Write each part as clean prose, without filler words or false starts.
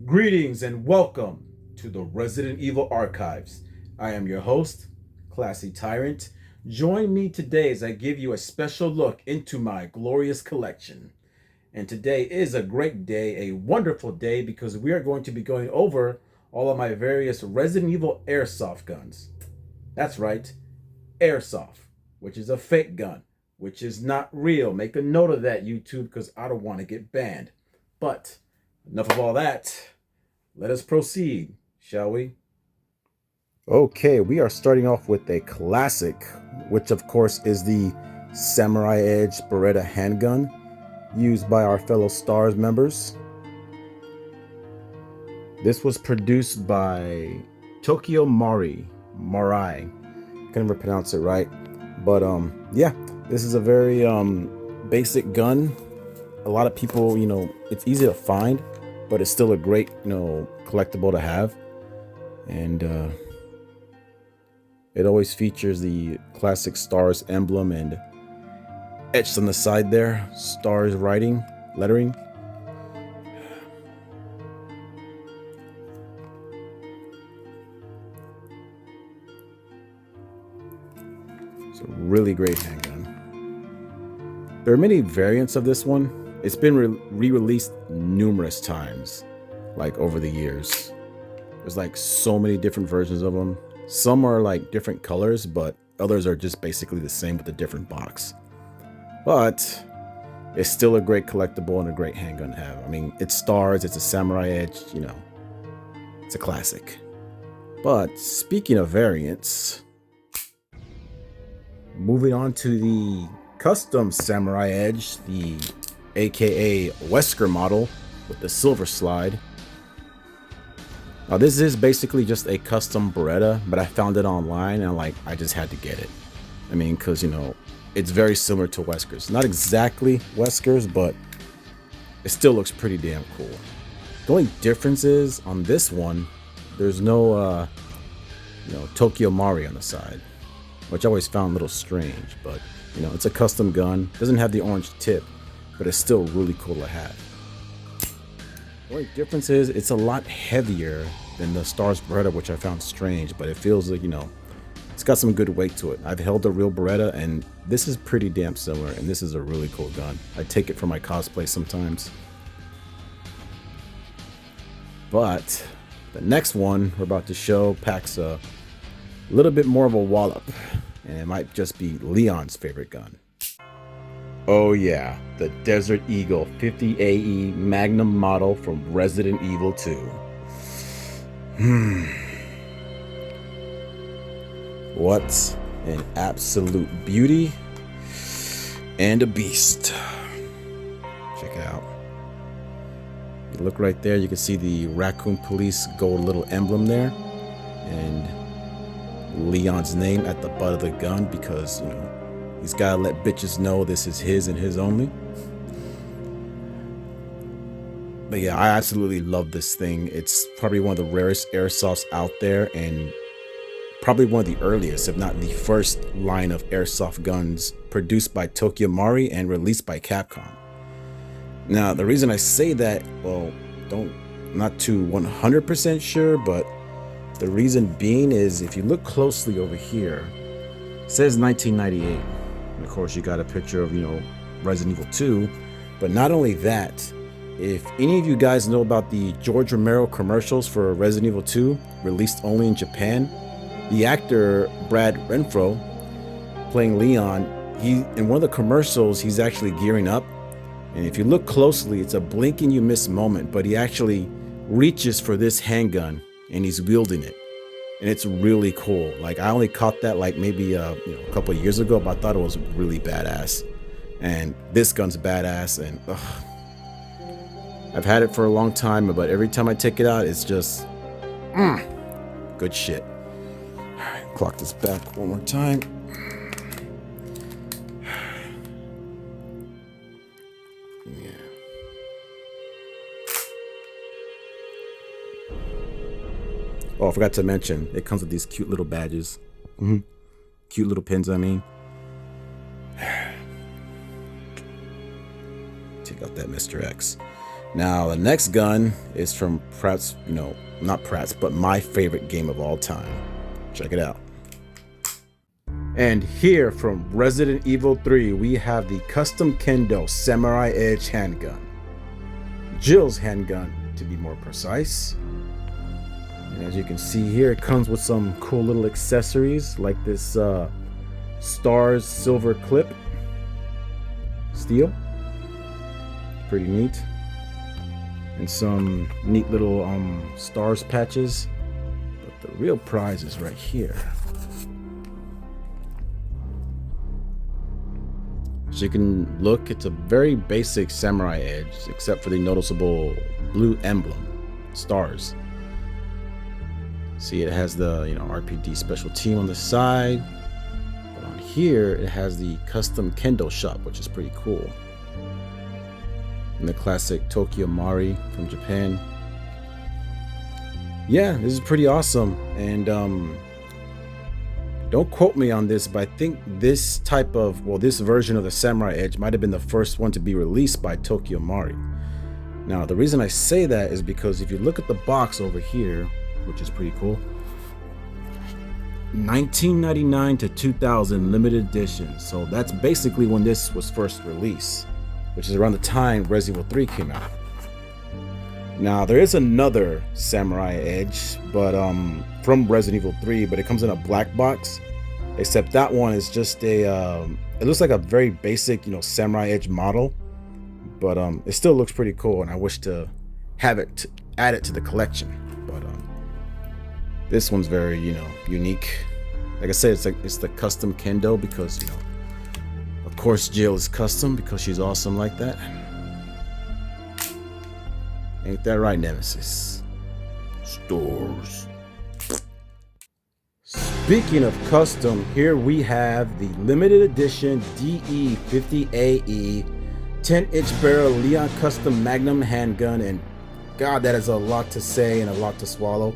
Greetings and welcome to the Resident Evil Archives. I am your host, Classy Tyrant. Join me today as I give you a special look into my glorious collection. And today is a great day, a wonderful day, because we are going to be going over all of my various Resident Evil Airsoft guns. That's right, Airsoft, which is a fake gun, which is not real. Make a note of that, YouTube, because I don't want to get banned. But enough of all that. Let us proceed, shall we? Okay, we are starting off with a classic, which of course is the Samurai Edge Beretta handgun used by our fellow STARS members. This was produced by Tokyo Marai. Can't ever pronounce it right, but yeah, this is a very basic gun. A lot of people, it's easy to find, but it's still a great, collectible to have. And it always features the classic STARS emblem and etched on the side there, STARS lettering. It's a really great handgun. There are many variants of this one. It's been re-released numerous times, like over the years. There's like so many different versions of them. Some are like different colors, but others are just basically the same with a different box. But it's still a great collectible and a great handgun to have. I mean, it's STARS, it's a Samurai Edge, it's a classic. But speaking of variants, moving on to the custom Samurai Edge, the aka Wesker model with the silver slide. Now this is basically just a custom Beretta, but I found it online and I just had to get it. I mean, because it's very similar to Wesker's. Not exactly Wesker's, but it still looks pretty damn cool. The only difference is on this one, there's no Tokyo Mari on the side, which I always found a little strange, but it's a custom gun. Doesn't have the orange tip, but it's still really cool to have. The only difference is it's a lot heavier than the STARS Beretta, which I found strange, but it feels like, it's got some good weight to it. I've held a real Beretta, and this is pretty damn similar, and this is a really cool gun. I take it for my cosplay sometimes. But the next one we're about to show packs a little bit more of a wallop, and it might just be Leon's favorite gun. Oh yeah, the Desert Eagle 50AE Magnum model from Resident Evil 2. What an absolute beauty and a beast. Check it out. You look right there, you can see the Raccoon Police gold little emblem there, and Leon's name at the butt of the gun, because he's gotta let bitches know this is his and his only. But yeah, I absolutely love this thing. It's probably one of the rarest Airsofts out there, and probably one of the earliest, if not the first line of Airsoft guns produced by Tokyo Mari and released by Capcom. Now, the reason I say that, well, not too 100% sure, but the reason being is if you look closely over here, it says 1998. And of course, you got a picture of, Resident Evil 2. But not only that, if any of you guys know about the George Romero commercials for Resident Evil 2, released only in Japan, the actor Brad Renfro, playing Leon, in one of the commercials, he's actually gearing up. And if you look closely, it's a blink and you miss moment, but he actually reaches for this handgun and he's wielding it. And it's really cool. Like, I only caught that maybe a couple of years ago, but I thought it was really badass. And this gun's badass, and I've had it for a long time, but every time I take it out, it's just good shit. All right, clock this back one more time. Yeah. Oh, I forgot to mention, it comes with these cute little badges. Cute little pins, I mean. Take out that Mr. X. Now, the next gun is from Pratt's, not Pratt's, but my favorite game of all time. Check it out. And here from Resident Evil 3, we have the custom Kendo Samurai Edge handgun. Jill's handgun, to be more precise. And as you can see here, it comes with some cool little accessories like this Stars silver clip. Steel. Pretty neat. And some neat little stars patches. But the real prize is right here. As you can look, it's a very basic samurai edge, except for the noticeable blue emblem, stars. See, it has the RPD special team on the side, but on here it has the custom Kendo shop, which is pretty cool. And the classic Tokyo Mari from Japan. Yeah, this is pretty awesome. And don't quote me on this, but I think this this version of the Samurai Edge might have been the first one to be released by Tokyo Mari. Now, the reason I say that is because if you look at the box over here, which is pretty cool, 1999 to 2000 limited edition. So that's basically when this was first released, which is around the time Resident Evil 3 came out. Now, there is another Samurai Edge, but from Resident Evil 3, but it comes in a black box. Except that one is just it looks like a very basic, Samurai Edge model, but it still looks pretty cool, and I wish to have it add it to the collection. But this one's very, unique. Like I said, it's the custom Kendo because, of course, Jill is custom because she's awesome like that. Ain't that right, Nemesis? Stores. Speaking of custom, here we have the limited edition DE50AE 10-inch barrel Leon custom Magnum handgun, and God, that is a lot to say and a lot to swallow.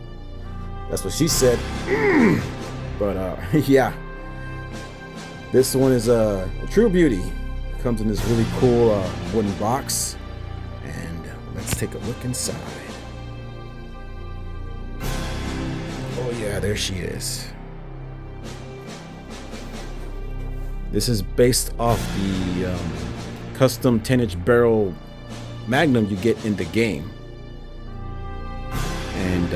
That's what she said. But yeah, this one is a true beauty. It comes in this really cool wooden box, and let's take a look inside. Oh yeah, there she is. This is based off the custom 10-inch barrel Magnum you get in the game. And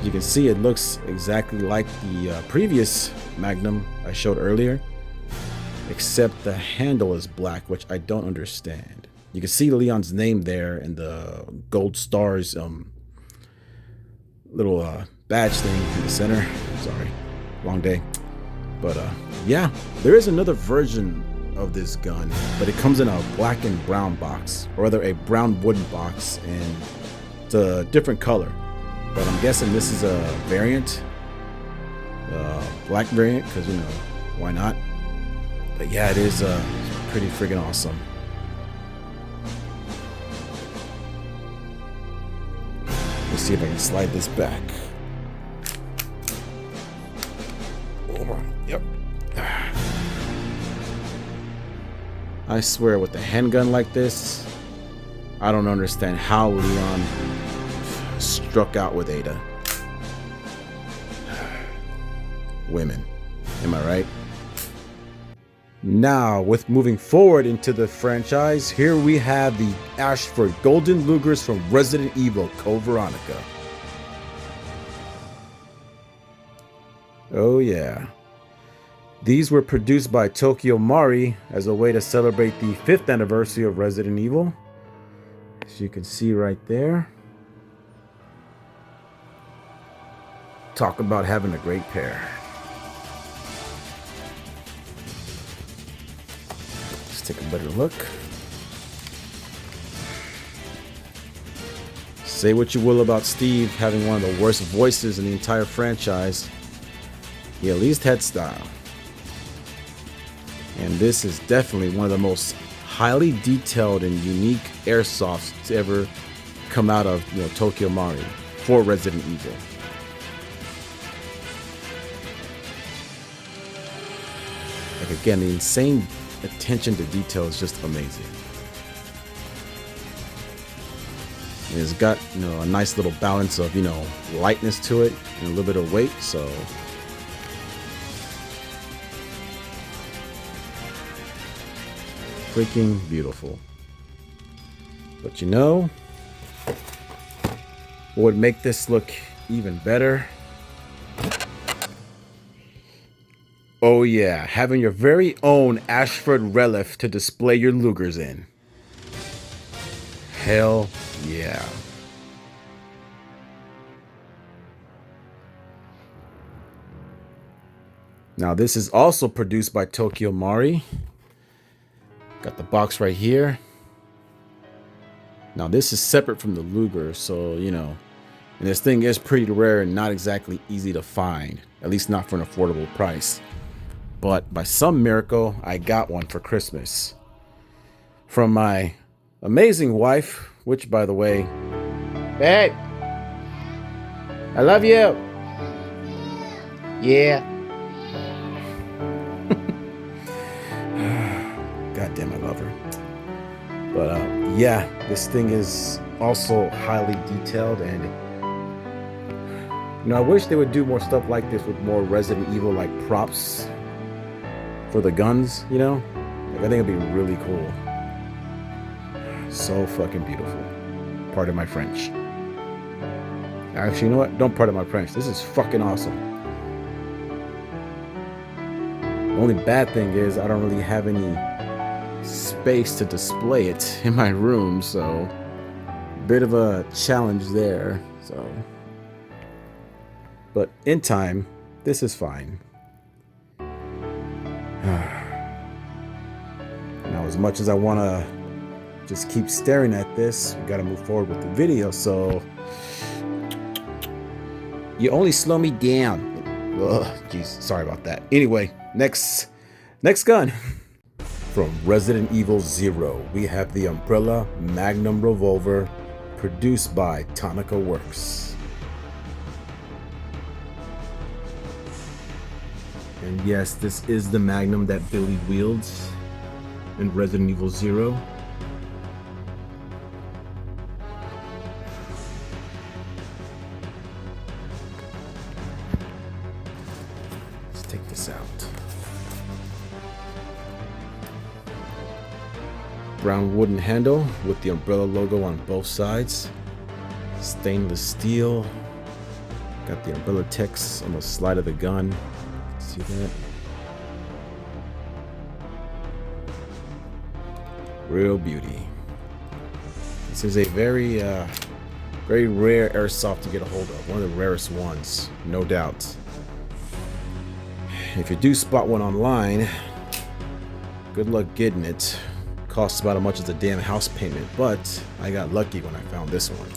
you can see it looks exactly like the previous Magnum I showed earlier, except the handle is black, which I don't understand. You can see Leon's name there and the gold stars little badge thing in the center. Sorry, long day. But yeah, there is another version of this gun, but it comes in a black and brown box, or rather a brown wooden box, and it's a different color. But I'm guessing this is a variant, black variant, because why not? But yeah, it is pretty friggin' awesome. Let's see if I can slide this back. Yep. I swear, with a handgun like this, I don't understand how Leon struck out with Ada. Women. Am I right? Now, with moving forward into the franchise, here we have the Ashford Golden Lugers from Resident Evil Code Veronica. Oh yeah. These were produced by Tokyo Mari as a way to celebrate the 5th anniversary of Resident Evil. As you can see right there. Talk about having a great pair. Let's take a better look. Say what you will about Steve having one of the worst voices in the entire franchise. He at least had style. And this is definitely one of the most highly detailed and unique airsofts to ever come out of Tokyo Mari for Resident Evil. Like again, the insane attention to detail is just amazing. And it's got, you know, a nice little balance of, you know, lightness to it and a little bit of weight. So freaking beautiful. But you know what would make this look even better? Oh yeah, having your very own Ashford relic to display your lugers in. Hell yeah. Now this is also produced by Tokyo Mari. Got the box right here. Now this is separate from the Luger, so you know, and this thing is pretty rare and not exactly easy to find, at least not for an affordable price. But by some miracle, I got one for Christmas from my amazing wife, which, by the way, babe, I love you. Yeah. God damn, I love her. But yeah, this thing is also highly detailed, and you know, I wish they would do more stuff like this with more Resident Evil like props for the guns, you know? Like, I think it'd be really cool. So fucking beautiful. Pardon my French. Actually, you know what? Don't pardon my French. This is fucking awesome. The only bad thing is I don't really have any space to display it in my room, so bit of a challenge there. So, but in time, this is fine. Now, as much as I want to just keep staring at this, we got to move forward with the video, so you only slow me down. Ugh, jeez, sorry about that. Anyway, next gun. From Resident Evil 0, we have the Umbrella Magnum revolver, produced by Tonica Works. And yes, this is the Magnum that Billy wields in Resident Evil 0. Let's take this out. Brown wooden handle with the Umbrella logo on both sides. Stainless steel. Got the Umbrella text on the slide of the gun. See that? Real beauty. This is a very rare airsoft to get a hold of. One of the rarest ones, no doubt. If you do spot one online, good luck getting it. Costs about as much as a damn house payment, but I got lucky when I found this one.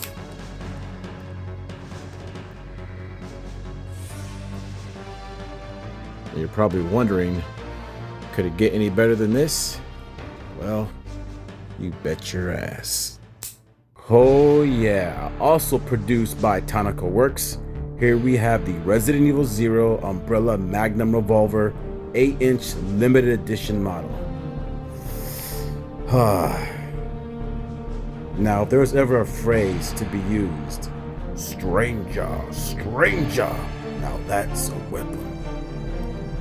And you're probably wondering, could it get any better than this? Well, you bet your ass. Oh yeah, also produced by Tonica Works. Here we have the Resident Evil 0 Umbrella Magnum revolver, 8-inch limited edition model. Now, if there was ever a phrase to be used, stranger, stranger, now that's a weapon.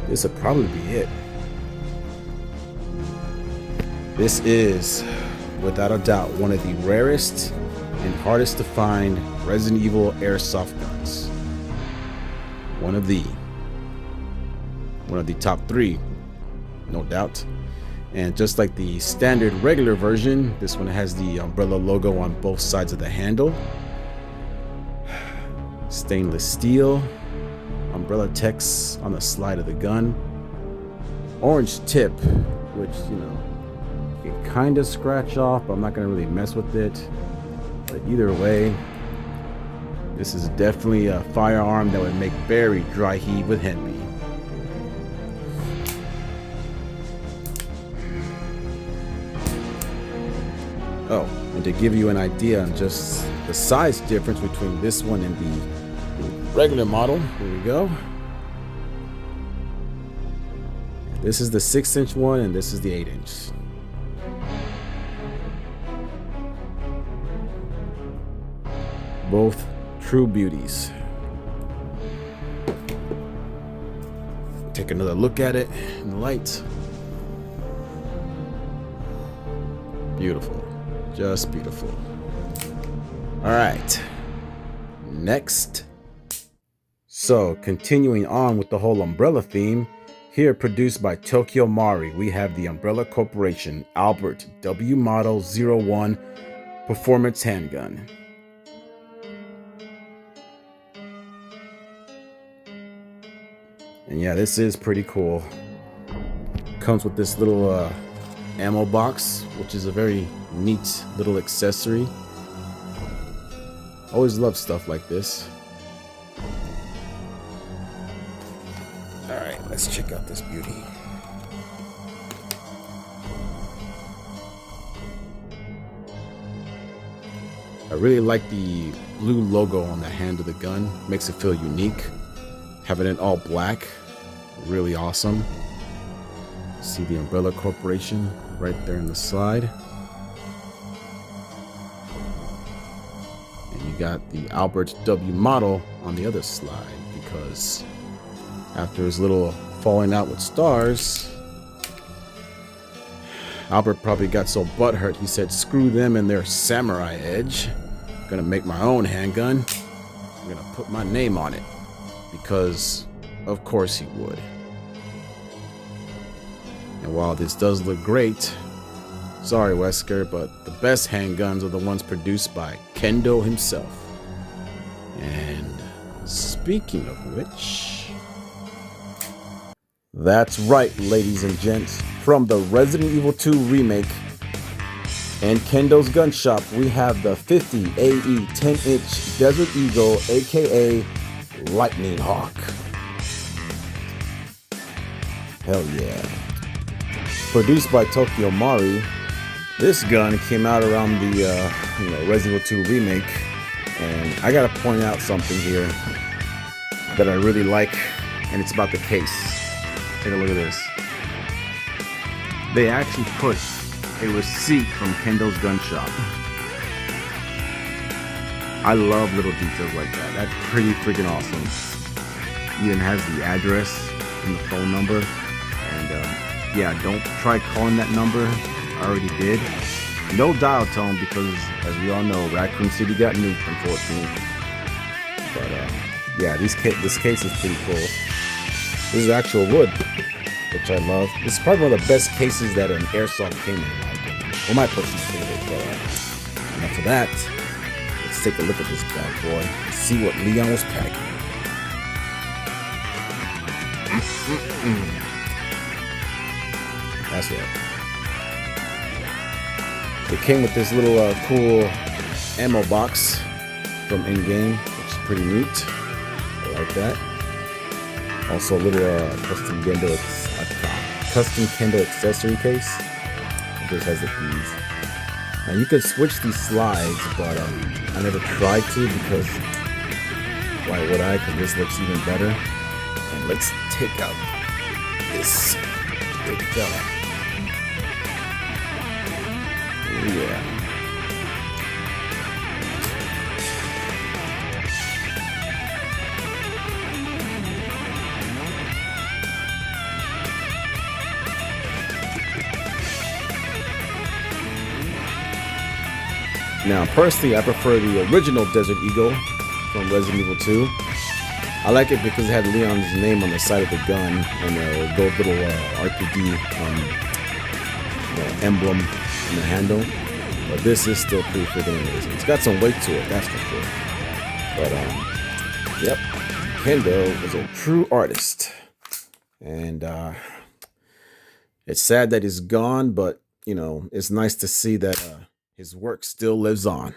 This would probably be it. This is, without a doubt, one of the rarest and hardest to find Resident Evil airsoft guns. One of the top 3, no doubt. And just like the standard regular version, this one has the Umbrella logo on both sides of the handle. Stainless steel. Umbrella text on the slide of the gun. Orange tip, which, you know, you can kind of scratch off, but I'm not going to really mess with it. But either way, this is definitely a firearm that would make very dry heave with Henry. Oh, and to give you an idea on just the size difference between this one and the regular model, here we go. This is the 6-inch one, and this is the 8-inch. Both true beauties. Take another look at it in the light. Beautiful. Just beautiful. All right. Next. So, continuing on with the whole umbrella theme, here produced by Tokyo Mari, we have the Umbrella Corporation Albert W Model 01 Performance Handgun. And yeah, this is pretty cool. Comes with this little ammo box, which is a very neat little accessory. Always love stuff like this. Alright, let's check out this beauty. I really like the blue logo on the hand of the gun. Makes it feel unique. Having it all black, really awesome. See the Umbrella Corporation right there in the side. And you got the Albert W model on the other slide, because after his little falling out with stars, Albert probably got so butthurt he said, screw them and their samurai edge. I'm gonna make my own handgun. I'm gonna put my name on it. Because of course he would. And while this does look great, sorry Wesker, but the best handguns are the ones produced by Kendo himself. And speaking of which, that's right, ladies and gents, from the Resident Evil 2 remake and Kendo's gun shop, we have the 50 AE 10-inch Desert Eagle, aka Lightning Hawk. Hell yeah. Produced by Tokyo Mari, this gun came out around the Resident Evil 2 remake, and I gotta point out something here that I really like, and it's about the case. Take a look at this. They actually put a receipt from Kendo's gun shop. I love little details like that. That's pretty freaking awesome. Even has the address and the phone number. And yeah, don't try calling that number. I already did. No dial tone because, as we all know, Raccoon City got nuked, unfortunately. But yeah, this case is pretty cool. This is actual wood, which I love. This is probably one of the best cases that an Airsoft came in my opinion. Well, my personal favorite. But enough of that. Let's take a look at this bad boy and see what Leon was packing. That's right. It came with this little cool ammo box from in-game, which is pretty neat. I like that. Also a little custom Kendo accessory case. It just has the keys. Now you can switch these slides, but I never tried to because why would I? Because this looks even better. And let's take out this big fella. Yeah. Now, personally, I prefer the original Desert Eagle from Resident Evil 2. I like it because it had Leon's name on the side of the gun and a gold little RPD emblem in the handle. But this is still pretty freaking amazing. It's got some weight to it, that's for sure. But yep, Kendo is a true artist, and it's sad that he's gone. But you know, it's nice to see that his work still lives on.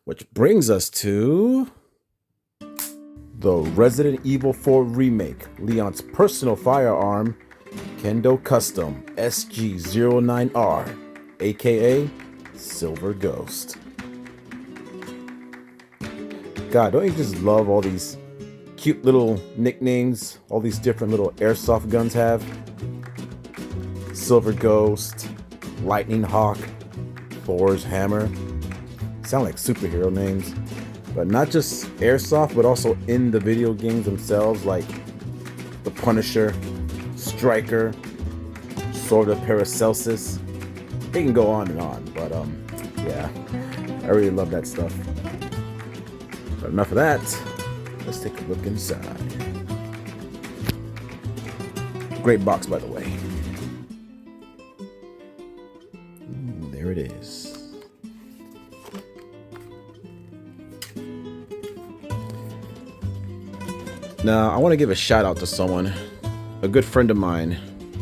Which brings us to the Resident Evil 4 remake, Leon's personal firearm, Kendo Custom SG-09R, aka Silver Ghost. God, don't you just love all these cute little nicknames all these different little airsoft guns have? Silver Ghost, Lightning Hawk, Thor's Hammer. Sound like superhero names. But not just Airsoft, but also in the video games themselves, like the Punisher, Striker, Sword of Paracelsus. It can go on and on, but yeah, I really love that stuff. But enough of that. Let's take a look inside. Great box, by the way. There it is. Now, I want to give a shout out to someone, a good friend of mine,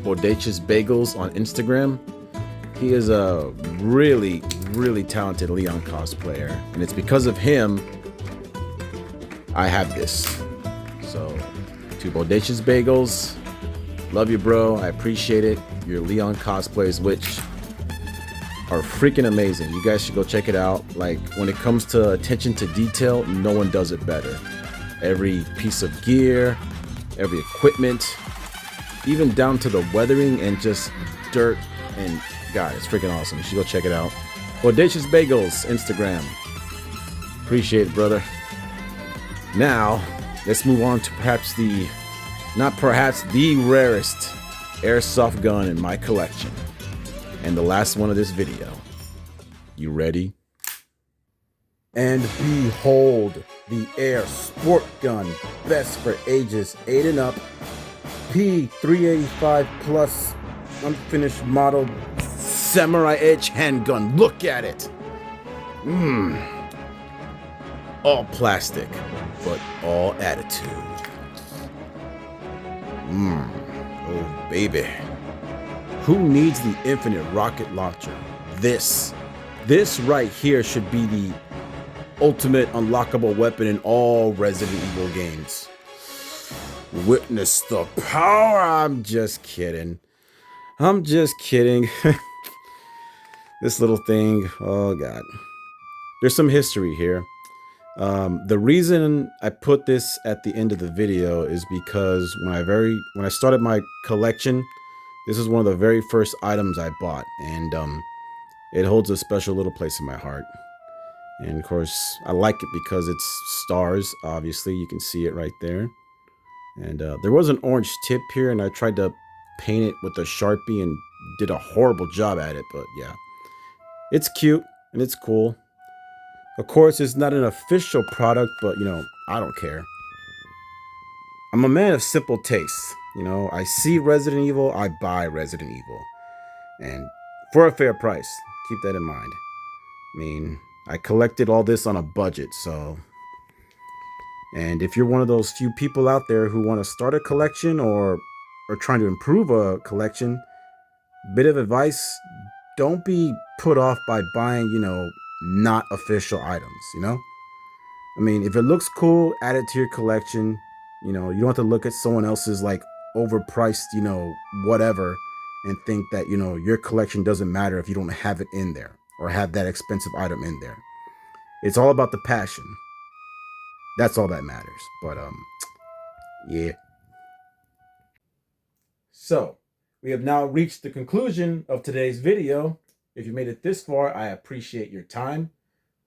Audacious Bagels on Instagram. He is a really, really talented Leon cosplayer, and it's because of him I have this. So, to Audacious Bagels, love you, bro. I appreciate it. Your Leon cosplays, which are freaking amazing. You guys should go check it out. Like, when it comes to attention to detail, no one does it better. Every piece of gear, every equipment, even down to the weathering and just dirt, and God, it's freaking awesome. You should go check it out. Audacious Bagels, Instagram. Appreciate it, brother. Now, let's move on to the rarest airsoft gun in my collection. And the last one of this video. You ready? And behold, the Air Sport Gun, best for ages 8 and up, P385 plus unfinished model Samurai Edge handgun. Look at it. All plastic, but all attitude. Oh baby. Who needs the infinite rocket launcher? This right here should be the ultimate unlockable weapon in all Resident Evil games. Witness the power. I'm just kidding. This little thing, oh God. There's some history here. The reason I put this at the end of the video is because when I started my collection, this is one of the very first items I bought, and it holds a special little place in my heart. And of course, I like it because it's stars. Obviously, you can see it right there. And there was an orange tip here, and I tried to paint it with a Sharpie and did a horrible job at it. But yeah, it's cute and it's cool. Of course, it's not an official product, but you know, I don't care. I'm a man of simple tastes. You know, I see Resident Evil, I buy Resident Evil. And for a fair price. Keep that in mind. I mean, I collected all this on a budget, so. And if you're one of those few people out there who want to start a collection or trying to improve a collection, bit of advice, don't be put off by buying, you know, not official items, you know? I mean, if it looks cool, add it to your collection. You know, you don't have to look at someone else's like overpriced, you know, whatever, and think that, you know, your collection doesn't matter if you don't have it in there or have that expensive item in there. It's all about the passion. That's all that matters. But yeah. So we have now reached the conclusion of today's video. If you made it this far, I appreciate your time.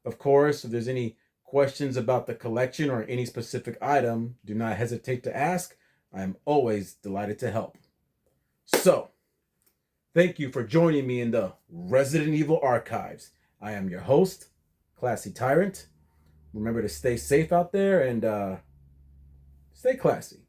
Of course, if there's any questions about the collection or any specific item, do not hesitate to ask. I am always delighted to help. So, thank you for joining me in the Resident Evil Archives. I am your host, Classy Tyrant. Remember to stay safe out there and stay classy.